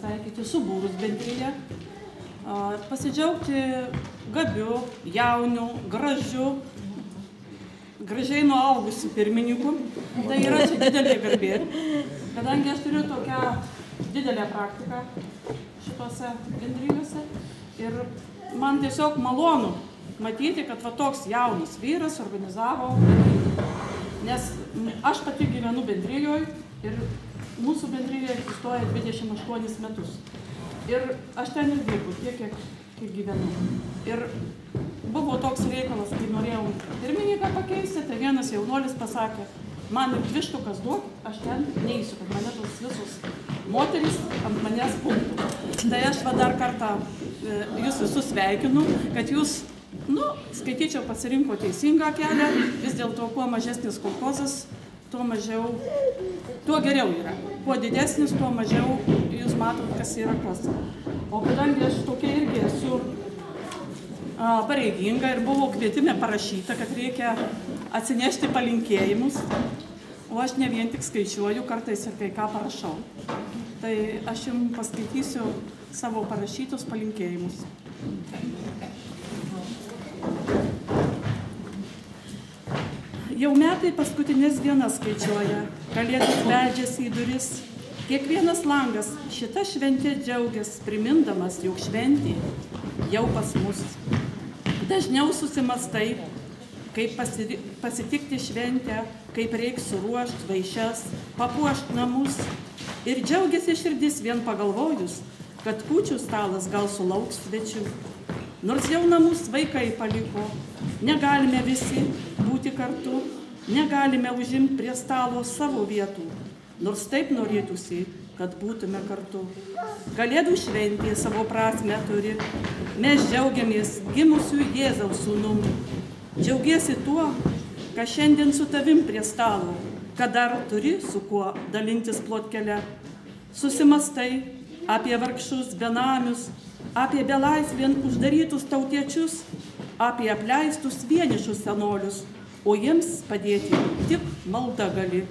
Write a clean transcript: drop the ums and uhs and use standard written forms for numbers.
pasveikyti subūrus bendriją, pasidžiaugti gabiu, jauniu, gražiu, gražiai nuaugusiu pirmininku. Tai yra čia didelė garbė, kadangi aš turiu tokią didelę praktiką šitose bendrijose ir man tiesiog malonu matyti, kad va toks jaunas vyras organizavo bendriją. Nes aš pati gyvenu bendrijoje ir mūsų bendrijoje egzistuoja 28 metus. Ir aš ten ir dirbu tiek, kiek gyvenu. Ir buvo toks reikalas, kai norėjau pirmininką pakeisti, tai vienas jaunuolis pasakė, man ir dvištukas duok, aš ten neįsiu, kad mane tos visos moterys ant manęs pultų. Tai aš va dar kartą jūs visus sveikinu, kad jūs, skaityčiau, pasirinko teisingą kelią, vis dėlto kuo mažesnis kolchozas, tuo geriau yra. Kuo didesnis, tuo mažiau jūs matot, kas yra kas. O kadangi aš tokia irgi esu pareiginga ir buvo kvietime parašyta, kad reikia atsinešti palinkėjimus, o aš ne vien tik skaičiuoju, kartais ir kai ką parašau. Tai aš jums paskaitysiu savo parašytus palinkėjimus. Jau metai paskutinės dienas skaičiuoja, kalėdos beldžiasi į duris. Kiekvienas langas šita šventė džiaugias, primindamas, jog šventė jau pas mus. Dažniau susimastai, kaip pasitikti šventę, kaip reiks suruošti vaišes, papuošti namus. Ir džiaugiasi širdis vien pagalvojus, kad kūčių stalas gal sulauks svečių. Nors jau namus vaikai paliko, negalime visi būti kartu, negalime užimti prie stalo savo vietų, nors taip norėtųsi, kad būtume kartu. Kalėdų šventė savo prasmę turi, mes džiaugiamės gimusių Jėzaus sūnumi. Džiaugiesi tuo, kad šiandien su tavim prie stalo, kad dar turi su kuo dalintis plotkelę. Susimastai apie vargšus benamius, apie belaisvien uždarytus tautiečius, apie apleistus vienišus senolius, o jiems padėti tik malda gali.